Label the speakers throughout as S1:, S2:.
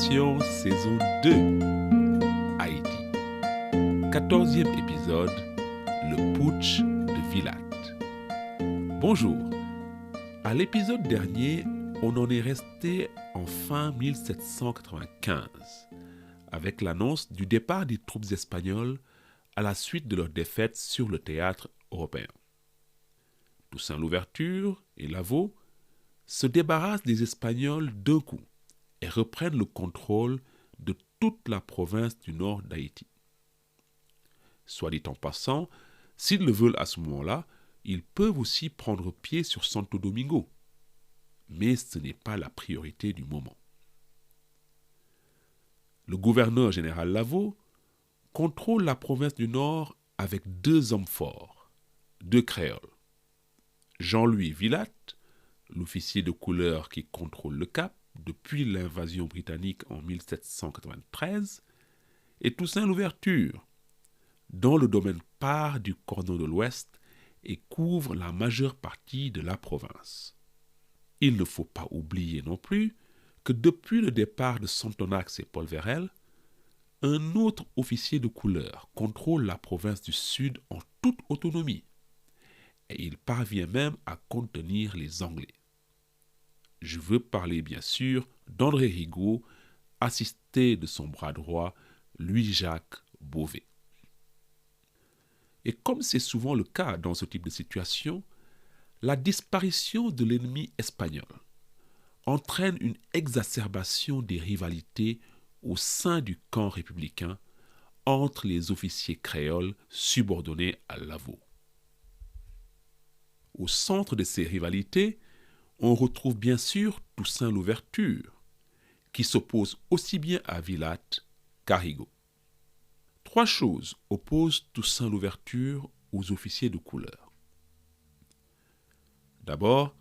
S1: Exploration saison 2, Haïti. 14e épisode, le putsch de Vilat. Bonjour. À l'épisode dernier, on en est resté en fin 1795, avec l'annonce du départ des troupes espagnoles à la suite de leur défaite sur le théâtre européen. Toussaint Louverture et Lavaux se débarrassent des Espagnols d'un coup et reprennent le contrôle de toute la province du nord d'Haïti. Soit dit en passant, s'ils le veulent à ce moment-là, ils peuvent aussi prendre pied sur Santo Domingo. Mais ce n'est pas la priorité du moment. Le gouverneur général Lavaux contrôle la province du Nord avec deux hommes forts, deux créoles. Jean-Louis Vilat, l'officier de couleur qui contrôle le Cap depuis l'invasion britannique en 1793, et Toussaint Louverture, dont le domaine part du cordon de l'Ouest et couvre la majeure partie de la province. Il ne faut pas oublier non plus que depuis le départ de Santonax et Paul Vérel, un autre officier de couleur contrôle la province du Sud en toute autonomie, et il parvient même à contenir les Anglais. Je veux parler bien sûr d'André Rigaud, assisté de son bras droit, Louis-Jacques Beauvais. Et comme c'est souvent le cas dans ce type de situation, la disparition de l'ennemi espagnol entraîne une exacerbation des rivalités au sein du camp républicain entre les officiers créoles subordonnés à Lavaux. Au centre de ces rivalités, on retrouve bien sûr Toussaint Louverture, qui s'oppose aussi bien à Vilat qu'à Rigaud. Trois choses opposent Toussaint Louverture aux officiers de couleur. D'abord,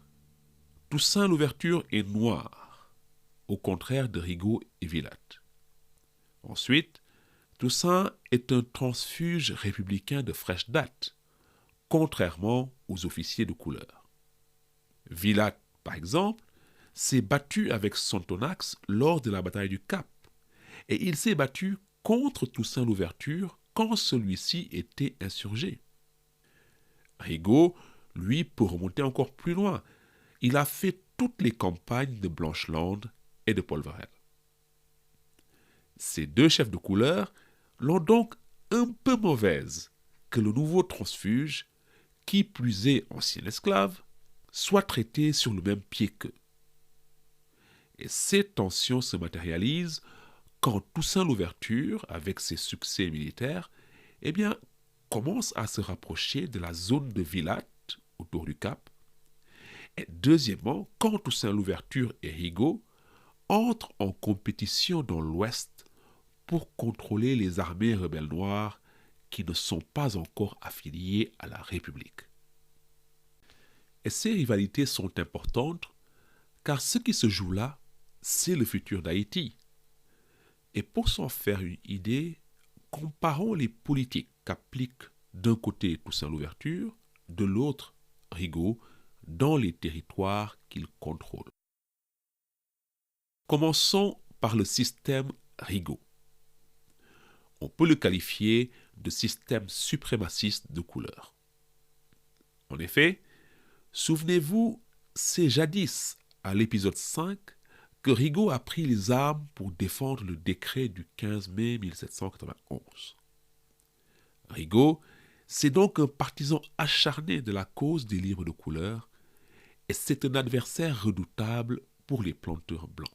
S1: Toussaint Louverture est noir, au contraire de Rigaud et Vilat. Ensuite, Toussaint est un transfuge républicain de fraîche date, contrairement aux officiers de couleur. Vilat, par exemple, s'est battu avec Santonax lors de la bataille du Cap, et il s'est battu contre Toussaint Louverture quand celui-ci était insurgé. Rigaud, lui, peut remonter encore plus loin. Il a fait toutes les campagnes de Blancheland et de Paul Vérel. Ces deux chefs de couleur l'ont donc un peu mauvaise que le nouveau transfuge, qui plus est ancien esclave, soit traité sur le même pied qu'eux. Et ces tensions se matérialisent quand Toussaint Louverture, avec ses succès militaires, commence à se rapprocher de la zone de Vilat, autour du Cap. Et deuxièmement, quand Toussaint Louverture et Rigaud entrent en compétition dans l'Ouest pour contrôler les armées rebelles noires qui ne sont pas encore affiliées à la République. Et ces rivalités sont importantes car ce qui se joue là, c'est le futur d'Haïti. Et pour s'en faire une idée, comparons les politiques qu'applique d'un côté Toussaint Louverture, de l'autre Rigaud, dans les territoires qu'il contrôle. Commençons par le système Rigaud. On peut le qualifier de système suprémaciste de couleur. En effet, souvenez-vous, c'est jadis, à l'épisode 5, que Rigaud a pris les armes pour défendre le décret du 15 mai 1791. Rigaud, c'est donc un partisan acharné de la cause des livres de couleur, et c'est un adversaire redoutable pour les planteurs blancs.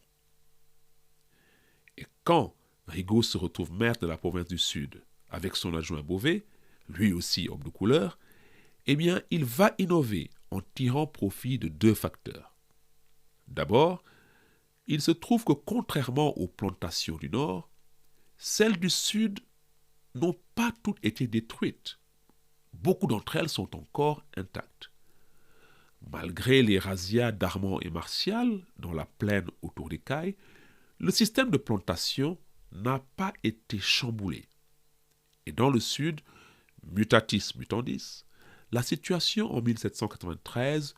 S1: Et quand Rigaud se retrouve maire de la province du Sud, avec son adjoint Beauvais, lui aussi homme de couleur, il va innover en tirant profit de deux facteurs. D'abord, il se trouve que contrairement aux plantations du Nord, celles du Sud n'ont pas toutes été détruites. Beaucoup d'entre elles sont encore intactes. Malgré les razzias d'Armand et Martial dans la plaine autour des Cayes, le système de plantation n'a pas été chamboulé. Et dans le Sud, mutatis mutandis, la situation en 1793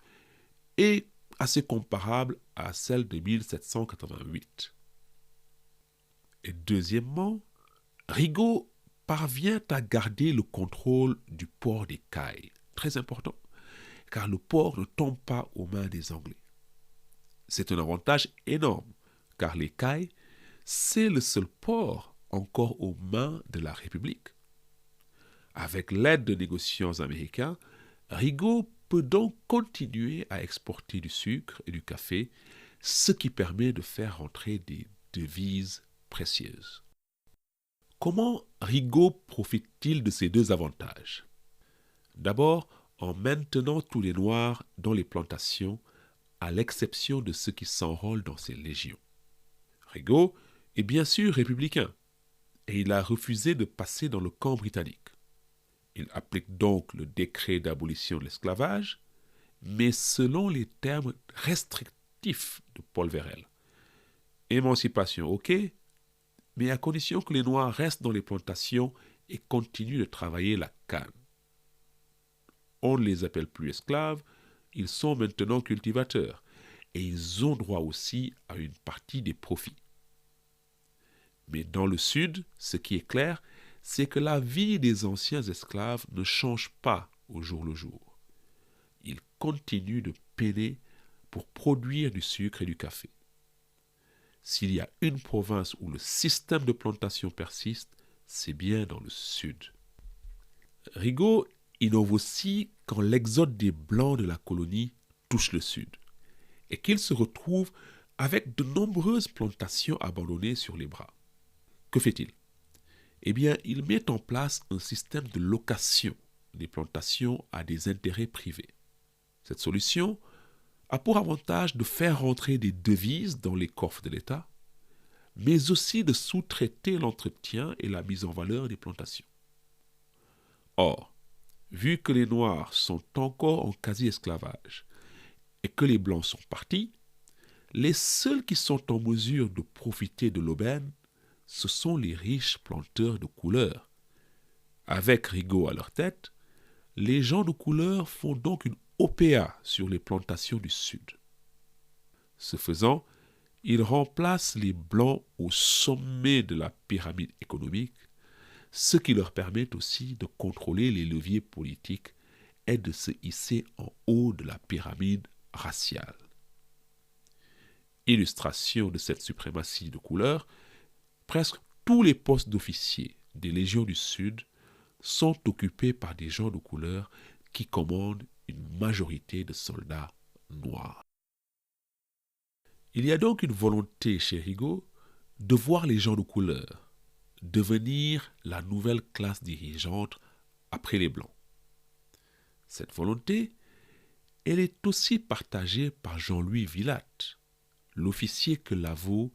S1: est assez comparable à celle de 1788. Et deuxièmement, Rigaud parvient à garder le contrôle du port des Cayes. Très important, car le port ne tombe pas aux mains des Anglais. C'est un avantage énorme, car les Cayes, c'est le seul port encore aux mains de la République. Avec l'aide de négociants américains, Rigaud peut donc continuer à exporter du sucre et du café, ce qui permet de faire rentrer des devises précieuses. Comment Rigaud profite-t-il de ces deux avantages? D'abord, en maintenant tous les Noirs dans les plantations, à l'exception de ceux qui s'enrôlent dans ses légions. Rigaud est bien sûr républicain, et il a refusé de passer dans le camp britannique. Il applique donc le décret d'abolition de l'esclavage, mais selon les termes restrictifs de Paul Vérel. Émancipation, ok, mais à condition que les Noirs restent dans les plantations et continuent de travailler la canne. On ne les appelle plus esclaves, ils sont maintenant cultivateurs, et ils ont droit aussi à une partie des profits. Mais dans le Sud, ce qui est clair, c'est que la vie des anciens esclaves ne change pas au jour le jour. Ils continuent de peiner pour produire du sucre et du café. S'il y a une province où le système de plantation persiste, c'est bien dans le Sud. Rigaud innove aussi quand l'exode des Blancs de la colonie touche le Sud et qu'il se retrouve avec de nombreuses plantations abandonnées sur les bras. Que fait-il? Eh bien, il met en place un système de location des plantations à des intérêts privés. Cette solution a pour avantage de faire rentrer des devises dans les coffres de l'État, mais aussi de sous-traiter l'entretien et la mise en valeur des plantations. Or, vu que les Noirs sont encore en quasi-esclavage et que les Blancs sont partis, les seuls qui sont en mesure de profiter de l'aubaine, ce sont les riches planteurs de couleur. Avec Rigaud à leur tête, les gens de couleur font donc une OPA sur les plantations du Sud. Ce faisant, ils remplacent les Blancs au sommet de la pyramide économique, ce qui leur permet aussi de contrôler les leviers politiques et de se hisser en haut de la pyramide raciale. Illustration de cette suprématie de couleur, presque tous les postes d'officiers des légions du Sud sont occupés par des gens de couleur qui commandent une majorité de soldats noirs. Il y a donc une volonté chez Rigaud de voir les gens de couleur devenir la nouvelle classe dirigeante après les Blancs. Cette volonté, elle est aussi partagée par Jean-Louis Villatte, l'officier que Lavaux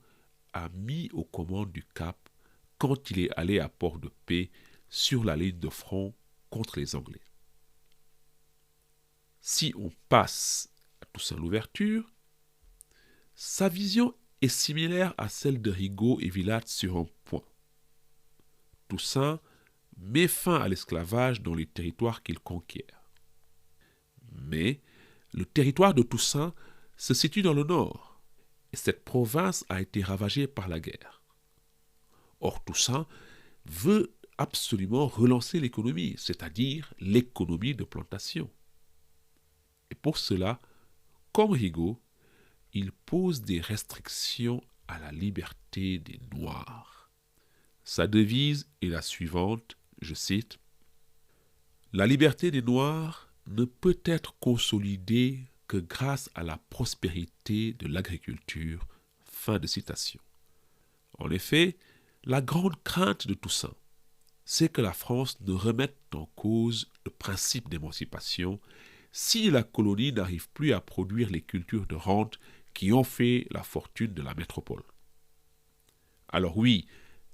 S1: a mis aux commandes du Cap quand il est allé à Port-de-Paix sur la ligne de front contre les Anglais. Si on passe à Toussaint Louverture, sa vision est similaire à celle de Rigaud et Villatte sur un point. Toussaint met fin à l'esclavage dans les territoires qu'il conquiert. Mais le territoire de Toussaint se situe dans le nord, et cette province a été ravagée par la guerre. Or, Toussaint veut absolument relancer l'économie, c'est-à-dire l'économie de plantation. Et pour cela, comme Rigaud, il pose des restrictions à la liberté des Noirs. Sa devise est la suivante, je cite, « La liberté des Noirs ne peut être consolidée que grâce à la prospérité de l'agriculture. » Fin de citation. En effet, la grande crainte de Toussaint, c'est que la France ne remette en cause le principe d'émancipation si la colonie n'arrive plus à produire les cultures de rente qui ont fait la fortune de la métropole. Alors oui,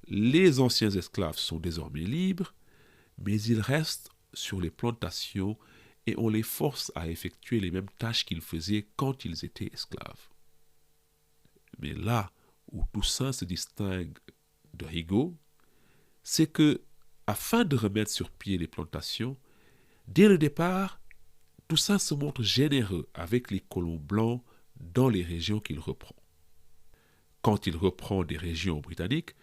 S1: les anciens esclaves sont désormais libres, mais ils restent sur les plantations et on les force à effectuer les mêmes tâches qu'ils faisaient quand ils étaient esclaves. Mais là où Toussaint se distingue de Rigaud, c'est que, afin de remettre sur pied les plantations, dès le départ, Toussaint se montre généreux avec les colons blancs dans les régions qu'il reprend. Quand il reprend des régions britanniques,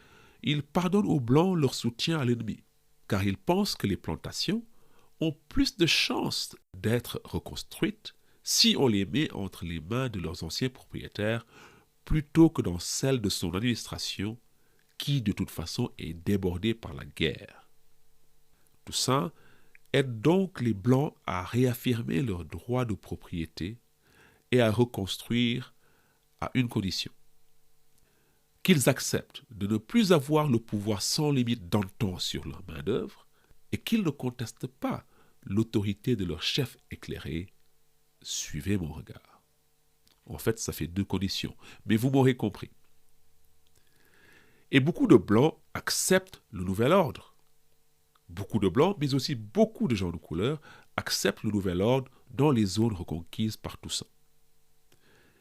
S1: il pardonne aux Blancs leur soutien à l'ennemi, car il pense que les plantations ont plus de chances d'être reconstruites si on les met entre les mains de leurs anciens propriétaires plutôt que dans celles de son administration qui de toute façon est débordée par la guerre. Toussaint aide donc les Blancs à réaffirmer leur droit de propriété et à reconstruire à une condition: qu'ils acceptent de ne plus avoir le pouvoir sans limite d'antan sur leur main-d'œuvre et qu'ils ne contestent pas l'autorité de leur chef éclairé. Suivez mon regard. En fait, ça fait deux conditions, mais vous m'aurez compris. Et beaucoup de Blancs acceptent le nouvel ordre. Beaucoup de Blancs, mais aussi beaucoup de gens de couleur, acceptent le nouvel ordre dans les zones reconquises par Toussaint.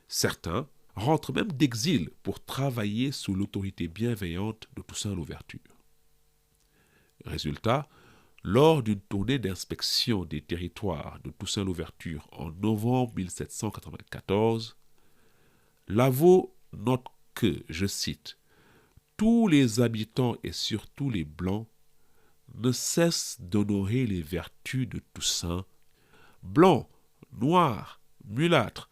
S1: Certains rentrent même d'exil pour travailler sous l'autorité bienveillante de Toussaint Louverture. Résultat, lors d'une tournée d'inspection des territoires de Toussaint Louverture en novembre 1794, Lavaux note que, je cite, « tous les habitants et surtout les Blancs ne cessent d'honorer les vertus de Toussaint. Blancs, noirs, mulâtres,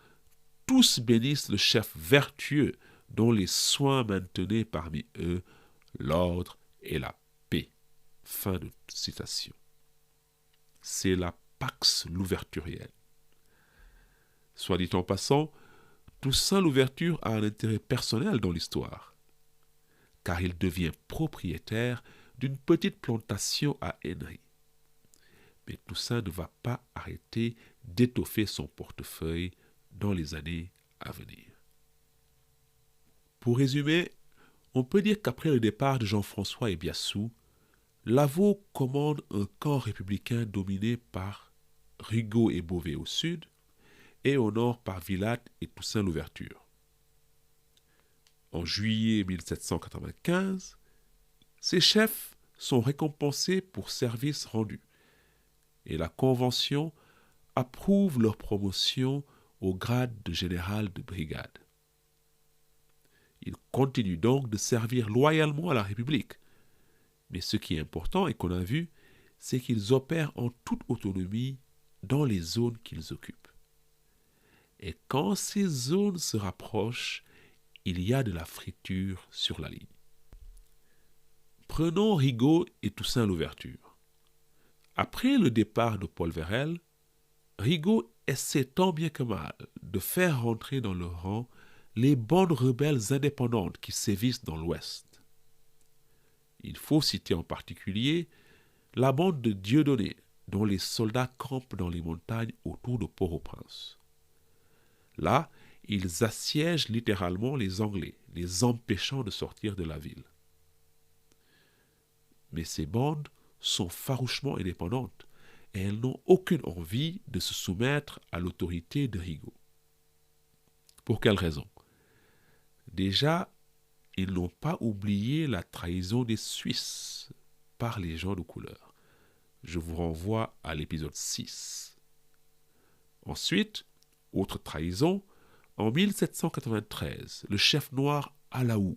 S1: tous bénissent le chef vertueux dont les soins maintenaient parmi eux l'ordre et la paix. » Fin de citation. C'est la Pax Louverturienne. Soit dit en passant, Toussaint Louverture a un intérêt personnel dans l'histoire, car il devient propriétaire d'une petite plantation à Henry. Mais Toussaint ne va pas arrêter d'étoffer son portefeuille dans les années à venir. Pour résumer, on peut dire qu'après le départ de Jean-François et Biassou, Lavaux commande un camp républicain dominé par Rigaud et Beauvais au sud et au nord par Villatte et Toussaint Louverture. En juillet 1795, ces chefs sont récompensés pour services rendus et la Convention approuve leur promotion au grade de général de brigade. Ils continuent donc de servir loyalement à la République. Mais ce qui est important et qu'on a vu, c'est qu'ils opèrent en toute autonomie dans les zones qu'ils occupent. Et quand ces zones se rapprochent, il y a de la friture sur la ligne. Prenons Rigaud et Toussaint Louverture. Après le départ de Paul Vérel, Rigaud essaie tant bien que mal de faire rentrer dans leur rang les bandes rebelles indépendantes qui sévissent dans l'Ouest. Il faut citer en particulier la bande de Dieudonné, dont les soldats campent dans les montagnes autour de Port-au-Prince. Là, ils assiègent littéralement les Anglais, les empêchant de sortir de la ville. Mais ces bandes sont farouchement indépendantes et elles n'ont aucune envie de se soumettre à l'autorité de Rigaud. Pour quelle raison? Déjà, ils n'ont pas oublié la trahison des Suisses par les gens de couleur. Je vous renvoie à l'épisode 6. Ensuite, autre trahison, en 1793, le chef noir Alaoud,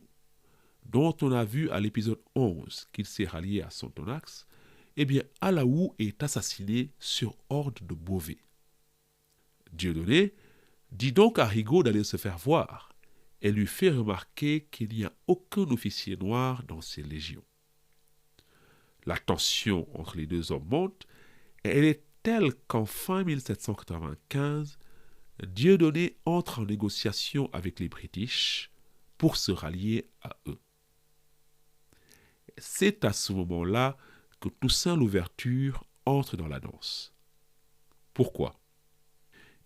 S1: dont on a vu à l'épisode 11 qu'il s'est rallié à Sonthonax, eh bien Alaoud est assassiné sur ordre de Beauvais. Dieudonné dit donc à Rigaud d'aller se faire voir et lui fait remarquer qu'il n'y a aucun officier noir dans ses légions. La tension entre les deux hommes monte et elle est telle qu'en fin 1795, Dieudonné entre en négociation avec les British pour se rallier à eux. C'est à ce moment-là que Toussaint Louverture entre dans la danse. Pourquoi?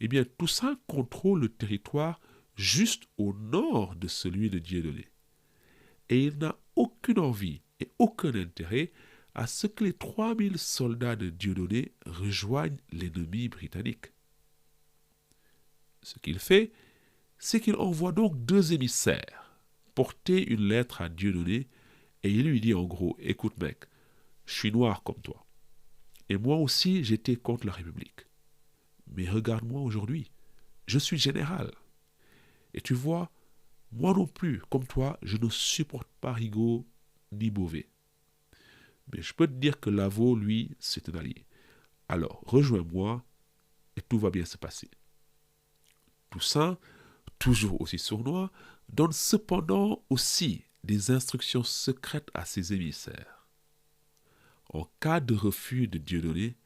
S1: Eh bien, Toussaint contrôle le territoire juste au nord de celui de Dieudonné. Et il n'a aucune envie et aucun intérêt à ce que les 3000 soldats de Dieudonné rejoignent l'ennemi britannique. Ce qu'il fait, c'est qu'il envoie donc 2 émissaires porter une lettre à Dieudonné et il lui dit en gros, écoute mec, je suis noir comme toi. Et moi aussi, j'étais contre la République. Mais regarde-moi aujourd'hui, je suis général. Et tu vois, moi non plus, comme toi, je ne supporte pas Rigaud ni mauvais. Mais je peux te dire que Lavaux, lui, c'est un allié. Alors, rejoins-moi et tout va bien se passer. Toussaint, toujours aussi sournois, donne cependant aussi des instructions secrètes à ses émissaires. En cas de refus de Dieudonné,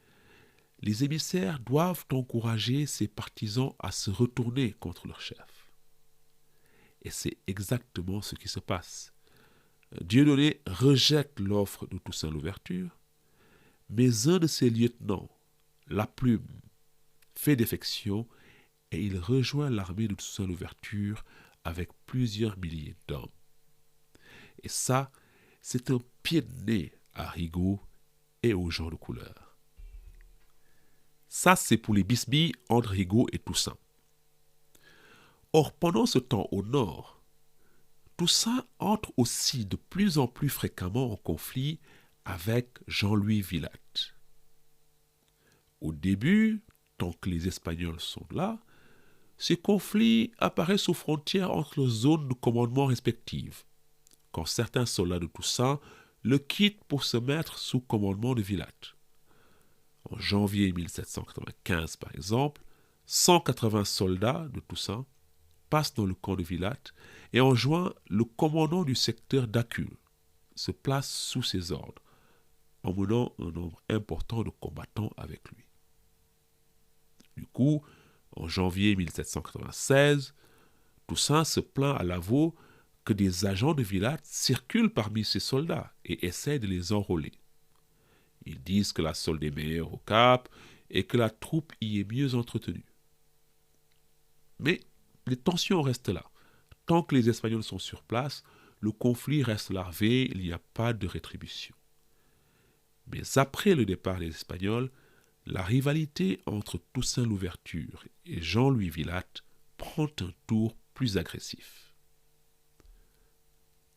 S1: les émissaires doivent encourager ses partisans à se retourner contre leur chef. Et c'est exactement ce qui se passe. Dieudonné rejette l'offre de Toussaint Louverture, mais un de ses lieutenants, Laplume, fait défection et il rejoint l'armée de Toussaint Louverture avec plusieurs milliers d'hommes. Et ça, c'est un pied de nez à Rigaud et aux gens de couleur. Ça, c'est pour les bisbilles entre Rigaud et Toussaint. Or, pendant ce temps au nord, Toussaint entre aussi de plus en plus fréquemment en conflit avec Jean-Louis Villatte. Au début, tant que les Espagnols sont là, ces conflits apparaissent aux frontières entre leurs zones de commandement respectives, quand certains soldats de Toussaint le quittent pour se mettre sous commandement de Villatte. En janvier 1795, par exemple, 180 soldats de Toussaint passent dans le camp de Villatte et en juin, le commandant du secteur d'Acul se place sous ses ordres, emmenant un nombre important de combattants avec lui. Du coup, en janvier 1796, Toussaint se plaint à Lavaux que des agents de Villatte circulent parmi ses soldats et essaient de les enrôler. Ils disent que la solde est meilleure au Cap et que la troupe y est mieux entretenue. Mais les tensions restent là. Tant que les Espagnols sont sur place, le conflit reste larvé, il n'y a pas de rétribution. Mais après le départ des Espagnols, la rivalité entre Toussaint Louverture et Jean-Louis Villatte prend un tour plus agressif.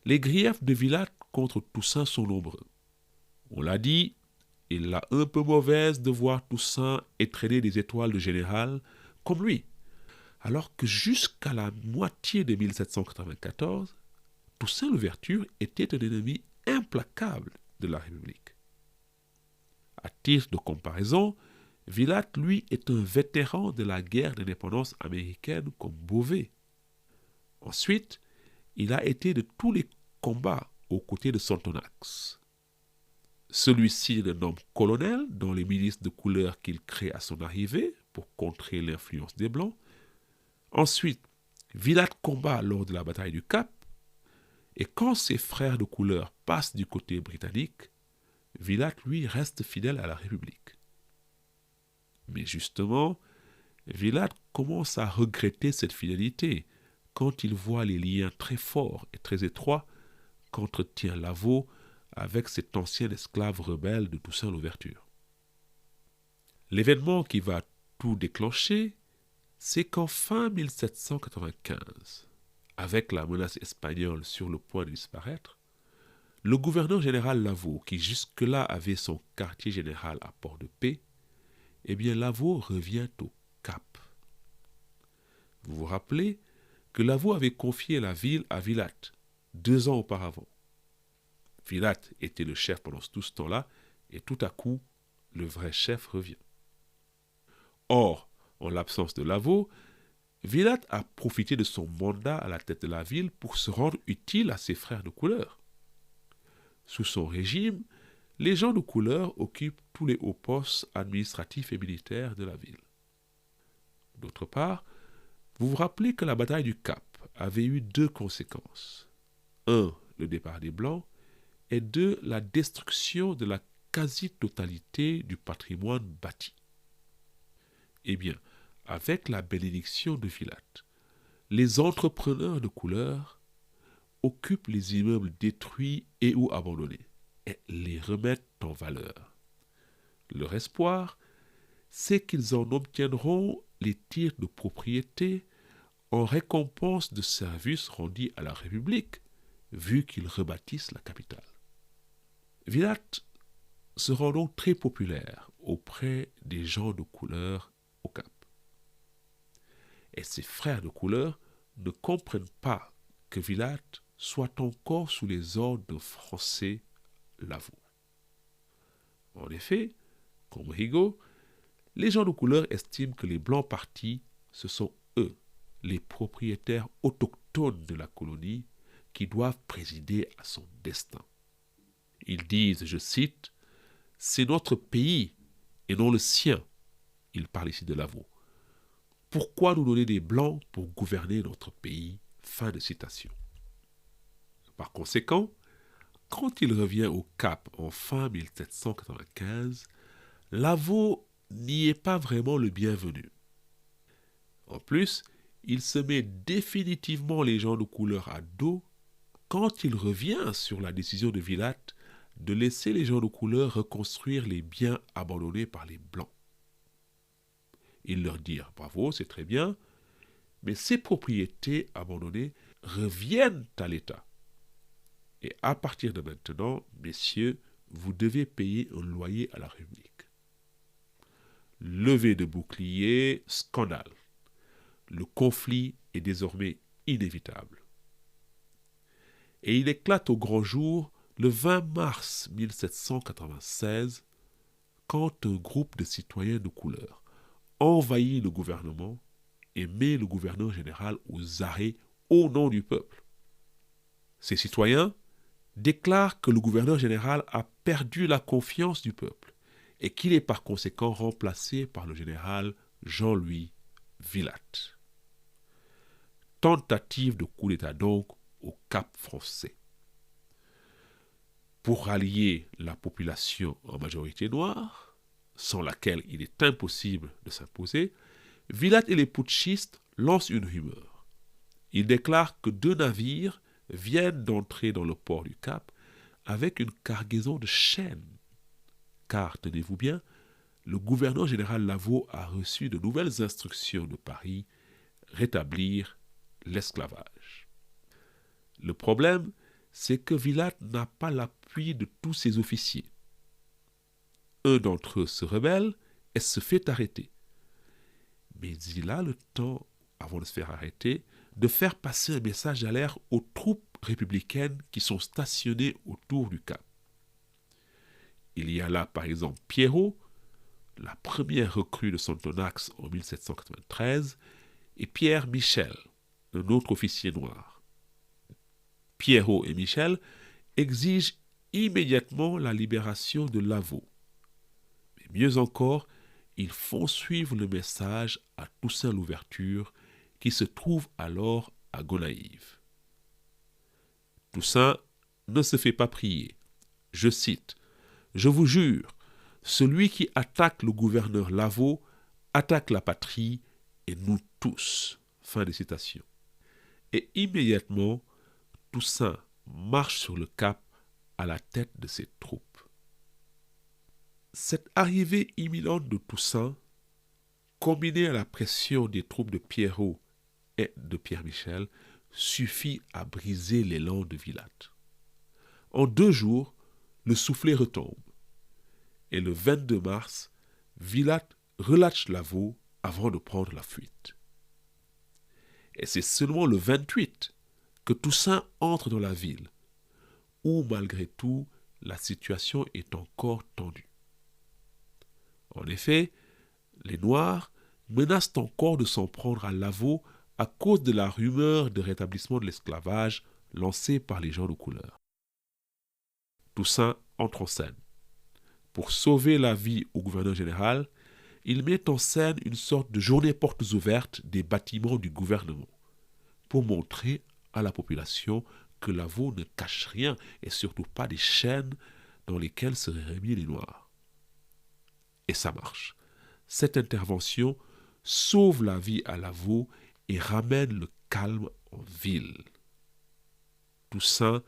S1: Les griefs de Villatte contre Toussaint sont nombreux. On l'a dit, il a un peu mauvaise de voir Toussaint étraîner des étoiles de général comme lui, alors que jusqu'à la moitié de 1794, Toussaint Louverture était un ennemi implacable de la République. À titre de comparaison, Villatte, lui, est un vétéran de la guerre d'indépendance américaine comme Beauvais. Ensuite, il a été de tous les combats aux côtés de Sontonax. Celui-ci le nomme colonel dans les milices de couleur qu'il crée à son arrivée pour contrer l'influence des Blancs. Ensuite, Villatte combat lors de la bataille du Cap, et quand ses frères de couleur passent du côté britannique, Villatte, lui, reste fidèle à la République. Mais justement, Villatte commence à regretter cette fidélité quand il voit les liens très forts et très étroits qu'entretient Lavaux avec cet ancien esclave rebelle de Toussaint Louverture. L'événement qui va tout déclencher, c'est qu'en fin 1795, avec la menace espagnole sur le point de disparaître, le gouverneur général Lavaux, qui jusque-là avait son quartier général à Port-de-Paix, eh bien Lavaux revient au Cap. Vous vous rappelez que Lavaux avait confié la ville à Villatte 2 ans auparavant. Villatte était le chef pendant tout ce temps-là, et tout à coup, le vrai chef revient. Or, en l'absence de Lavaux, Villatte a profité de son mandat à la tête de la ville pour se rendre utile à ses frères de couleur. Sous son régime, les gens de couleur occupent tous les hauts postes administratifs et militaires de la ville. D'autre part, vous vous rappelez que la bataille du Cap avait eu 2 conséquences. 1, le départ des Blancs, et 2, la destruction de la quasi-totalité du patrimoine bâti. Eh bien, avec la bénédiction de Villatte, les entrepreneurs de couleur occupent les immeubles détruits et ou abandonnés et les remettent en valeur. Leur espoir, c'est qu'ils en obtiendront les titres de propriété en récompense de services rendus à la République, vu qu'ils rebâtissent la capitale. Villatte se rend donc très populaire auprès des gens de couleur au Cap. Et ses frères de couleur ne comprennent pas que Villatte soit encore sous les ordres d'un Français Lavaux. En effet, comme Rigaud, les gens de couleur estiment que les Blancs partis, ce sont eux, les propriétaires autochtones de la colonie, qui doivent présider à son destin. Ils disent, je cite, « C'est notre pays et non le sien », il parle ici de Lavaux. Pourquoi nous donner des Blancs pour gouverner notre pays ? Fin de citation. Par conséquent, quand il revient au Cap en fin 1795, Lavaux n'y est pas vraiment le bienvenu. En plus, il se met définitivement les gens de couleur à dos quand il revient sur la décision de Villatte de laisser les gens de couleur reconstruire les biens abandonnés par les Blancs. Il leur dit « Bravo, c'est très bien, mais ces propriétés abandonnées reviennent à l'État. Et à partir de maintenant, messieurs, vous devez payer un loyer à la République. » Levée de bouclier, scandale. Le conflit est désormais inévitable. Et il éclate au grand jour le 20 mars 1796, quand un groupe de citoyens de couleur envahit le gouvernement et met le gouverneur général aux arrêts au nom du peuple. Ces citoyens déclarent que le gouverneur général a perdu la confiance du peuple et qu'il est par conséquent remplacé par le général Jean-Louis Villatte. Tentative de coup d'État donc au Cap français. Pour rallier la population en majorité noire, sans laquelle il est impossible de s'imposer, Villatte et les putschistes lancent une rumeur. Ils déclarent que 2 navires viennent d'entrer dans le port du Cap avec une cargaison de chêne. Car, tenez-vous bien, le gouverneur général Lavaux a reçu de nouvelles instructions de Paris, rétablir l'esclavage. Le problème, c'est que Villatte n'a pas l'appui de tous ses officiers. Un d'entre eux se rebelle et se fait arrêter. Mais il a le temps, avant de se faire arrêter, de faire passer un message d'alerte aux troupes républicaines qui sont stationnées autour du Cap. Il y a là, par exemple, Pierrot, la première recrue de Sontonax en 1793, et Pierre Michel, un autre officier noir. Pierrot et Michel exigent immédiatement la libération de Lavaux. Mais mieux encore, ils font suivre le message à Toussaint Louverture, qui se trouve alors à Gonaïves. Toussaint ne se fait pas prier. Je cite, « Je vous jure, celui qui attaque le gouverneur Lavaux attaque la patrie et nous tous. » Fin de citation. Et immédiatement, Toussaint marche sur le Cap à la tête de ses troupes. Cette arrivée imminente de Toussaint, combinée à la pression des troupes de Pierrot et de Pierre Michel, suffit à briser l'élan de Villatte. En 2 jours, le soufflet retombe. Et le 22 mars, Villatte relâche Lavaux avant de prendre la fuite. Et c'est seulement le 28 que Toussaint entre dans la ville, où malgré tout, la situation est encore tendue. En effet, les Noirs menacent encore de s'en prendre à Lavaux à cause de la rumeur de rétablissement de l'esclavage lancée par les gens de couleur. Toussaint entre en scène. Pour sauver la vie au gouverneur général, il met en scène une sorte de journée portes ouvertes des bâtiments du gouvernement, pour montrer à la population que Lavaux ne cache rien et surtout pas des chaînes dans lesquelles seraient remis les Noirs. Et ça marche. Cette intervention sauve la vie à Lavaux et ramène le calme en ville. Toussaint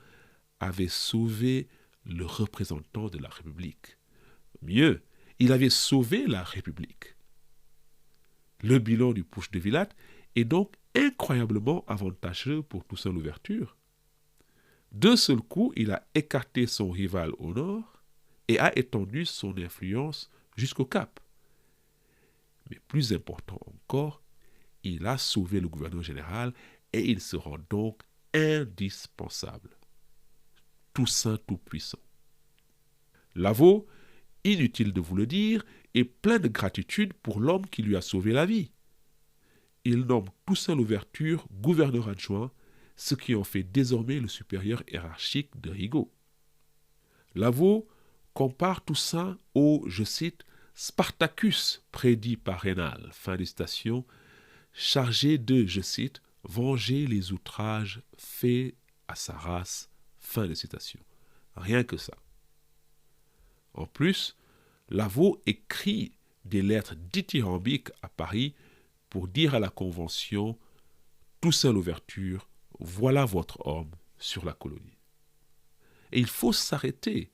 S1: avait sauvé le représentant de la République. Mieux, il avait sauvé la République. Le bilan du putsch de Villatte est donc incroyablement avantageux pour Toussaint Louverture. D'un seul coup, il a écarté son rival au nord et a étendu son influence jusqu'au Cap. Mais plus important encore, il a sauvé le gouverneur général et il se rend donc indispensable. Toussaint Tout-Puissant. Lavaux, inutile de vous le dire, est plein de gratitude pour l'homme qui lui a sauvé la vie. Il nomme Toussaint Louverture gouverneur adjoint, ce qui en fait désormais le supérieur hiérarchique de Rigaud. Lavaux compare Toussaint au, je cite, Spartacus prédit par Raynal, fin de citation, chargé de, je cite, venger les outrages faits à sa race, fin de citation. Rien que ça. En plus, Lavaux écrit des lettres dithyrambiques à Paris pour dire à la Convention « Toussaint Louverture, voilà votre homme sur la colonie ». Et il faut s'arrêter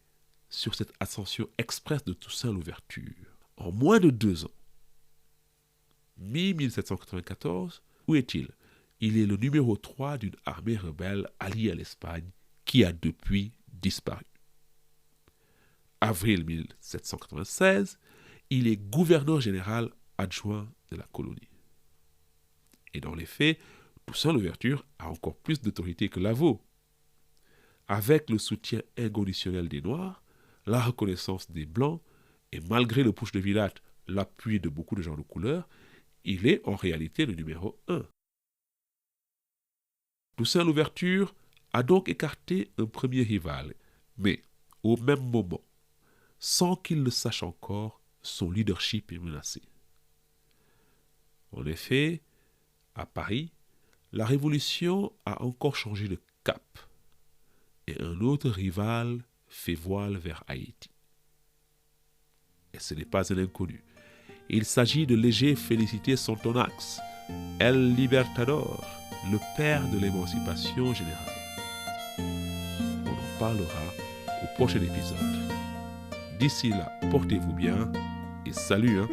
S1: sur cette ascension express de Toussaint Louverture. En moins de 2 ans, mi-1794, où est-il? Il est le numéro 3 d'une armée rebelle alliée à l'Espagne qui a depuis disparu. Avril 1796, il est gouverneur général adjoint de la colonie. Et dans les faits, Toussaint Louverture a encore plus d'autorité que Lavaux. Avec le soutien inconditionnel des Noirs, la reconnaissance des Blancs, et malgré le putsch de Villate, l'appui de beaucoup de gens de couleur, il est en réalité le numéro 1. Toussaint Louverture a donc écarté un premier rival, mais au même moment, sans qu'il le sache encore, son leadership est menacé. En effet, à Paris, la Révolution a encore changé de cap et un autre rival fait voile vers Haïti. Et ce n'est pas un inconnu. Il s'agit de Léger Félicité Sontonax, El Libertador, le père de l'émancipation générale. On en parlera au prochain épisode. D'ici là, portez-vous bien et salut. Hein?